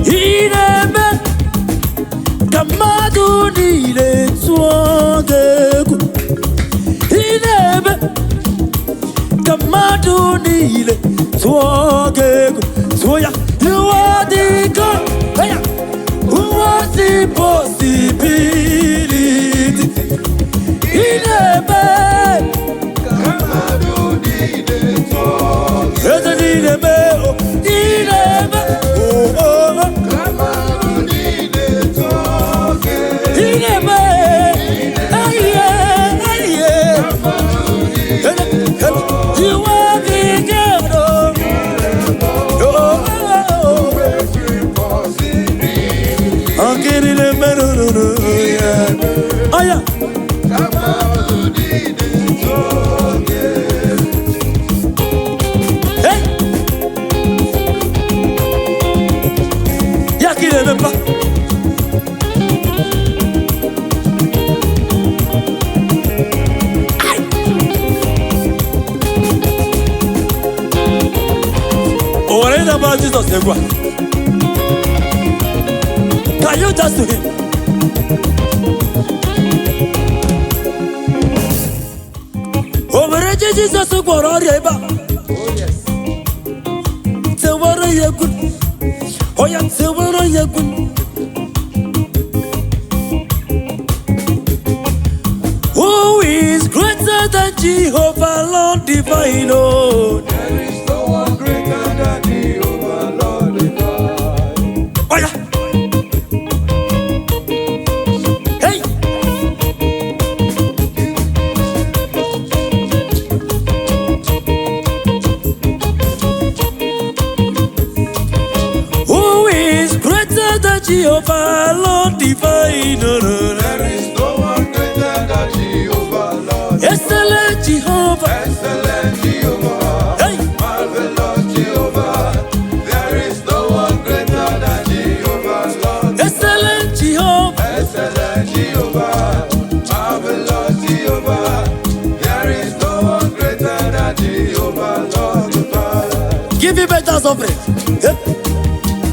Ineme Kamadu nile tuangegu Ineme Kamadu nile tuangegu Soya you are the God who was the possibility Ineme Kamadu nile tuangegu Ineme about Jesus, can you just to him? Over Jesus, oh yes. Say what are you good? Oh yeah, say what are you good? Who is greater than Jehovah, Lord divine? Oh, there is no one greater than Jehovah, Lord divine. Oh yeah. Hey. Who is greater than Jehovah, Lord divine? There is no one greater than Jehovah, Lord divine. Excellent Jehovah. Excellent Jehovah. Hey. Marvelous Jehovah. There is no one greater than Jehovah, Lord. Excellent Jehovah. Excellent Jehovah. Marvelous Jehovah. There is no one greater than Jehovah, Lord divine. Give me better offering. Yep.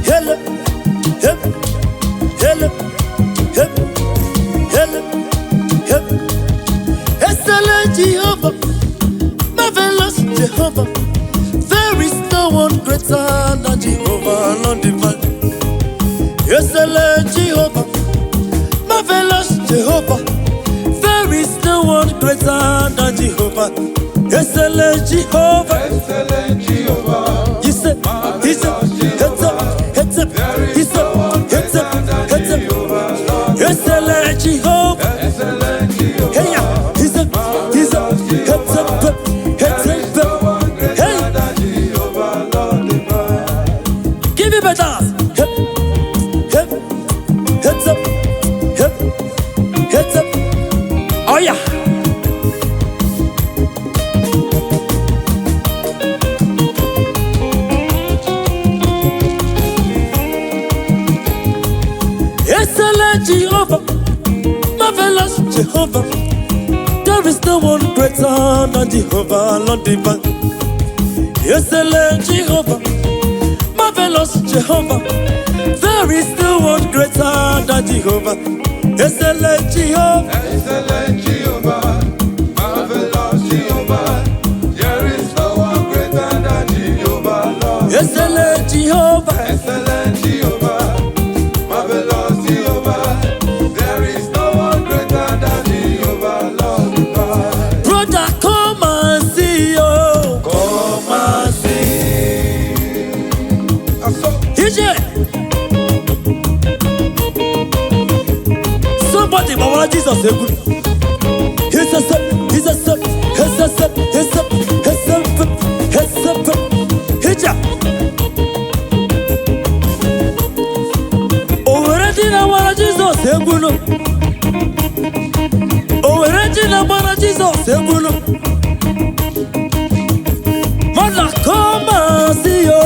Hello. Yep. Hello. Yep. Hello. Yep. Excellent Jehovah. Marvelous Jehovah. There is no one greater than Jehovah, Lord divine. Excellent Jehovah. Marvelous Jehovah. There is no one greater than Jehovah. Excellent Jehovah. Excellent Jehovah. He said, heads up, heads up, heads up, heads up, heads up, heads up. Excellent Jehovah. Excellent Jehovah. Hey, he's up, he's up, heads up, heads up. Hey, give me better. Hip, hip, heads up, hip, heads up. Oh yeah. Excellent Jehovah, marvelous Jehovah. There is no one greater than Jehovah, Lord divine. Excellent Jehovah, marvelous Jehovah. There is no one greater than Jehovah. Excellent Jehovah, excellent Jehovah, marvelous Jehovah. There is no one greater than Jehovah, Lord. Excellent Jehovah, excellent Jehovah. Marvelous Jehovah, there is no one greater than Jehovah, Lord divine. Brother, come and see, oh, come and see. Somebody, Mama Jesus, he's a step, he's a step, he's a step, he's a step, he's a step, he's a step, he's a step. Jesus, Ebuno. Oh, Regina, Mara Jesus, Ebuno. Mother, come and see you.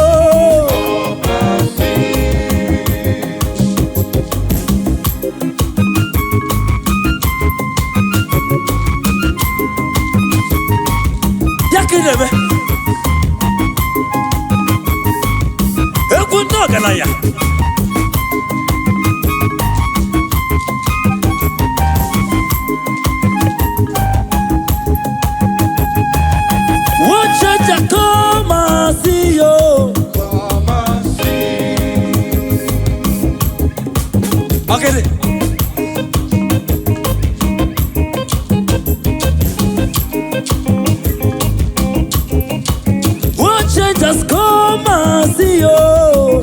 Yakinebe. Ebuno, Ganaya. Okay. Watch it just come and see you.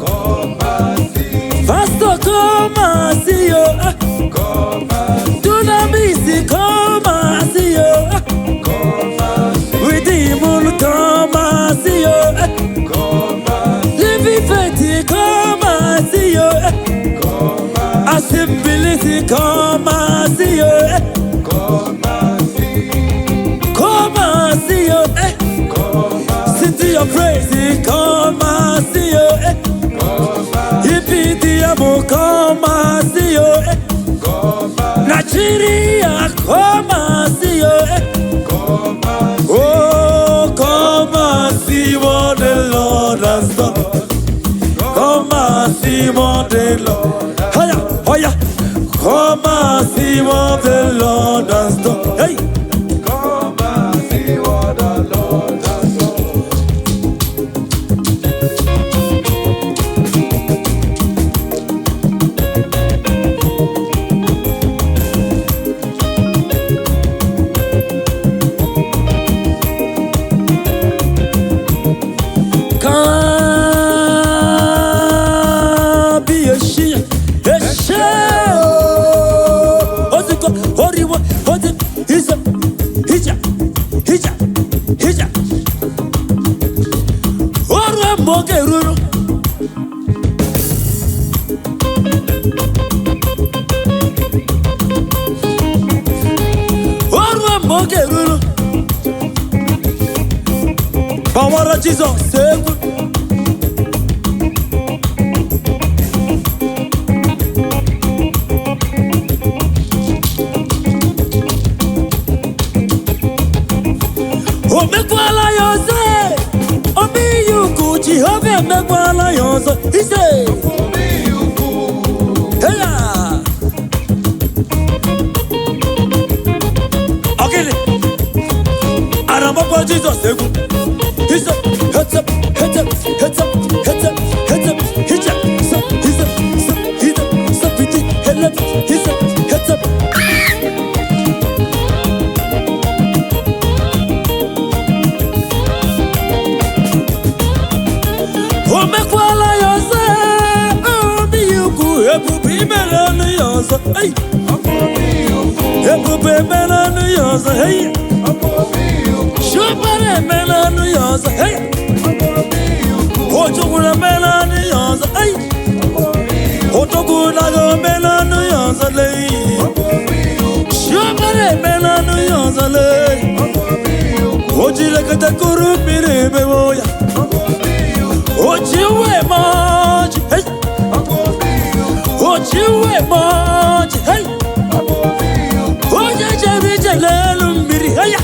Come and see. Pastor, come and see you. Come and see. Do not miss it. Come and see you. Come and see. With the moon, come and see you. Come and see. Living faith, come and see you. Come and see. Assembly, come and see you. Come and see. Come and see you. City of praise, come and see you. Ipitiamo, come and see you. Nigeria, come and see you. Oh, come and see what the Lord has done. Come and see what the Lord. Hiya, hiya. Come and see what the Lord has done. Hey. Come and see what the Lord has done. Power Jesus, save. Oh, make one yose. Oh, me you good, Jehovah, make one yose. He say, oh, me you good. Hey, okay. Aramba Jesus, save. He's up, heads up, heads up, heads up, heads up, heads up, heads up, he's up, he's up, he's up, he's up, heads up, he's up, heads up. Oh, make one like yourself. Oh, be you good. Be better than yourself. Hey, be better than yourself. Hey. Shubare melanu yoza, hey. Ojugula melanu yoza, hey. Otogula go melanu yoza, lay. Shubare melanu yoza, lay. Ojile kata kuru mire bewoya. Ojiwe moji, hey. Ojiwe moji, hey. Oja jari jalelu miri, hey.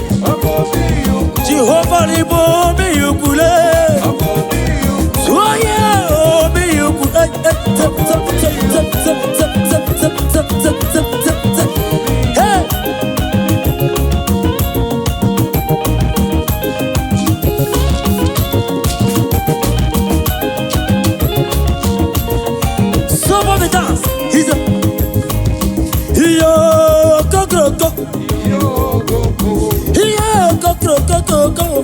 Jehovah libo me yukule, soya me yukule. Tap tap tap tap tap tap tap tap tap tap tap tap. Hey. Somebody dance. He's a yo go go go. Go go go go.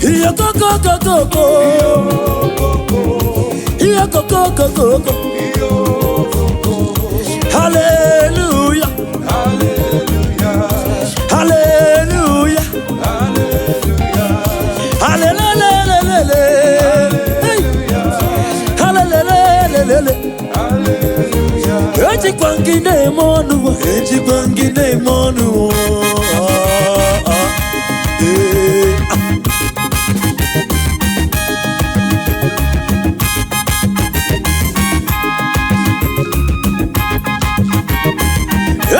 Here go go go go go. Here go go go go go. Hallelujah. Hallelujah. Hallelujah. Hallelujah. Hallelujah. Hallelujah. Hallelujah. Eji kwangine monu. Eji kwangine monu.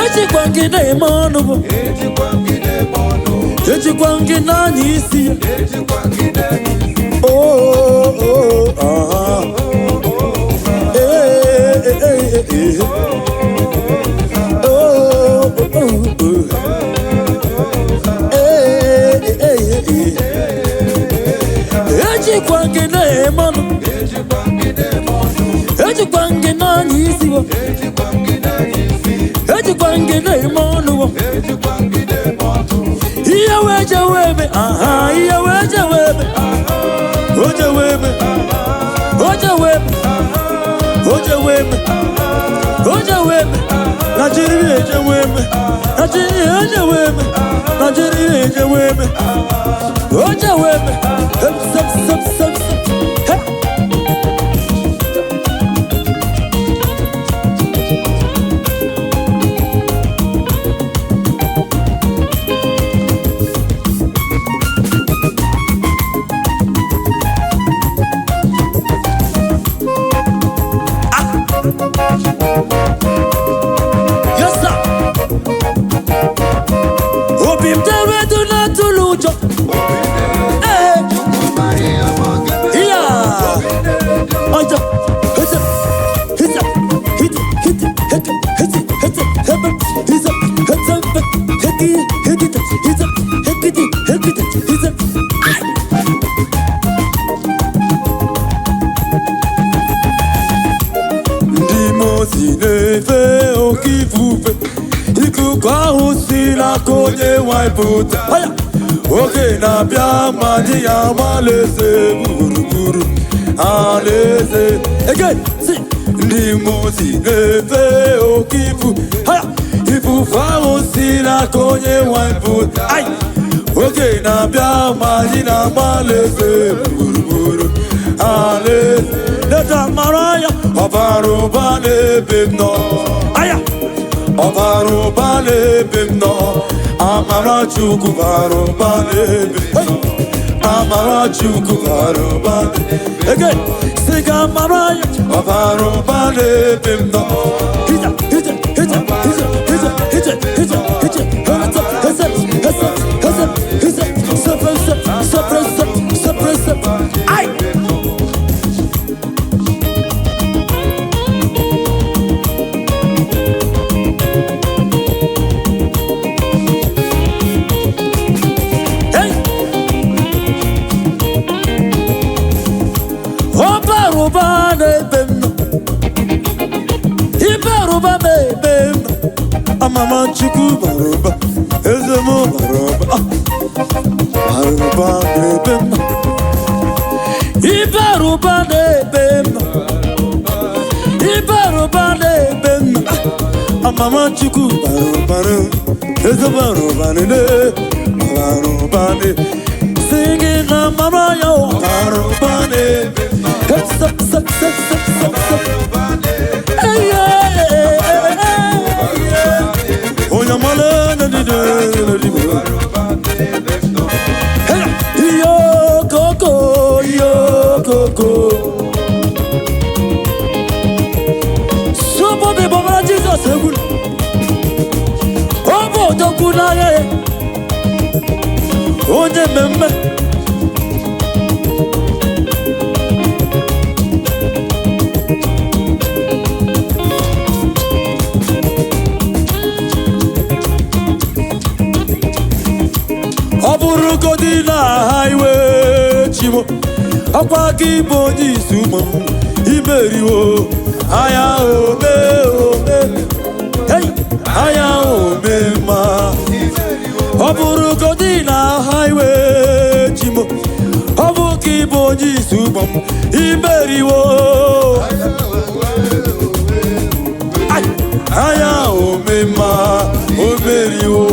Eji kwangine monu. Eji kwangine monu. Eji kwangine nisi. Eji kwangine nisi. Oh oh ah. Eji kwangine monu. Eji kwangine Ejigo, Ejikwangina Mono, Here where's your women, here where's your women, what's your women, what's your women, what's your women, what's your women, Nigeria women, Nigeria women, Nigeria women, what's your women, yes, sir. Hope him tell me to not to lose. Hey, yeah. Zinefe okifufe ikuka usila konye waiputa oke na bia madi ya malese buruburu alese again see ndimo zinefe okifu ifufa usila konye waiputa oke na bia madi na malese buruburu alese Leta maraya Obarubane bimno Aya Obarubane bimno Amara chuku barubane bimno Amara chuku barubane Again Siga maraya Obarubane bimno Hita hita hita hita hita hita hita hita Hita hita hita hita Ay Mama chiku baruba, ezemo baruba, baruba nebem, ibaruba nebem, ibaruba nebem, mama chiku baruba, ezemo baruba ne, baruba ne, singing na mama yo baruba ne, stop stop stop stop stop, hey. Yo coco, yo coco. Somebody Baba Jesus segul. Obo dokuna ye. Onye memme. Oburugodina highway chimo akwa kibo ni sumo iberiwo aya ome ome hey aya ome ma Oburugodina highway chimo abu kibo ni sumo iberiwo aya ome ma oberiwo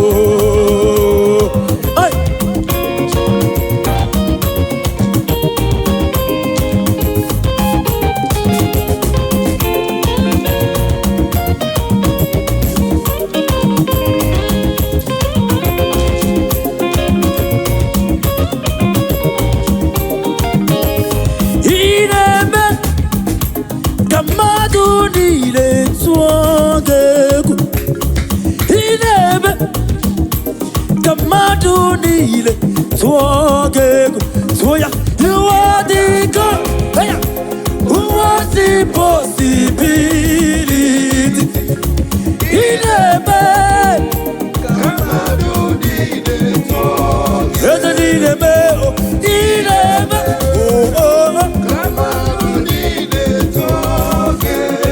Soya, you are the God. Who was the possibility? In a bed,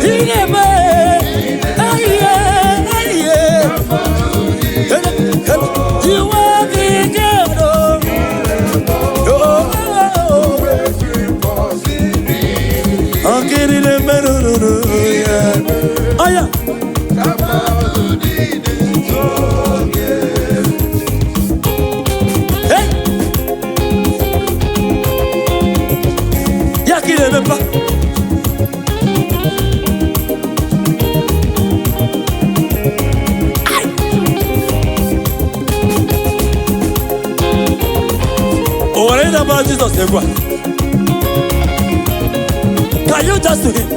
in a bed. Angiri de meruru. Aya. Hey. Yaki de memba. What is about Jesus? Can you just do him?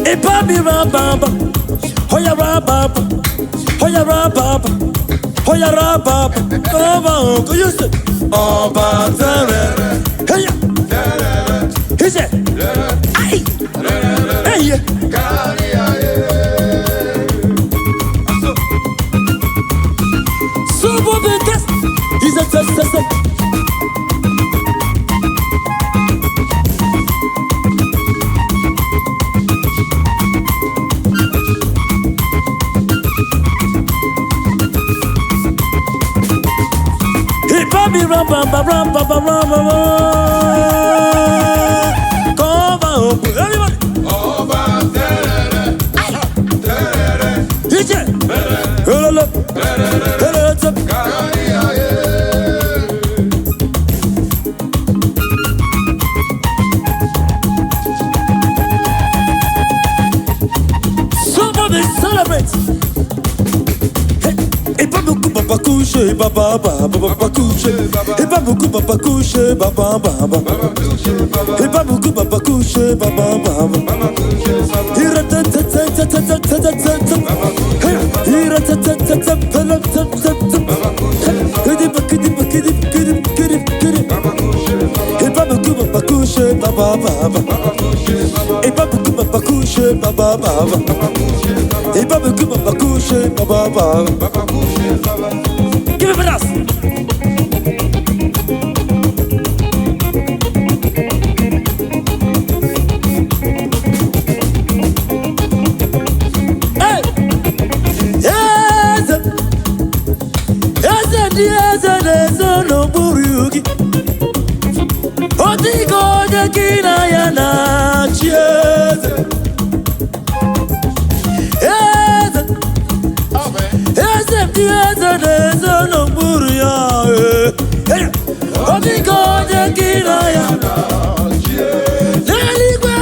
Ipabi rababa, hoya rababa, hoya rababa, hoya rababa. Come on, can you say? Oba terere, hey, he said, ay, hey, Super test. He's a test. He probably ram. Come on, everybody. DJ. Hello. Somebody celebrate. Et pas beaucoup papa couché, baba baba couché. Et pas beaucoup papa couché, baba baba. Et pas beaucoup papa couché, baba baba. Give me us. Hey, yes, no burugi. Otigo de kina yana cheers. Yes, no buruya. Otigo de kina yana cheers. Leligwe.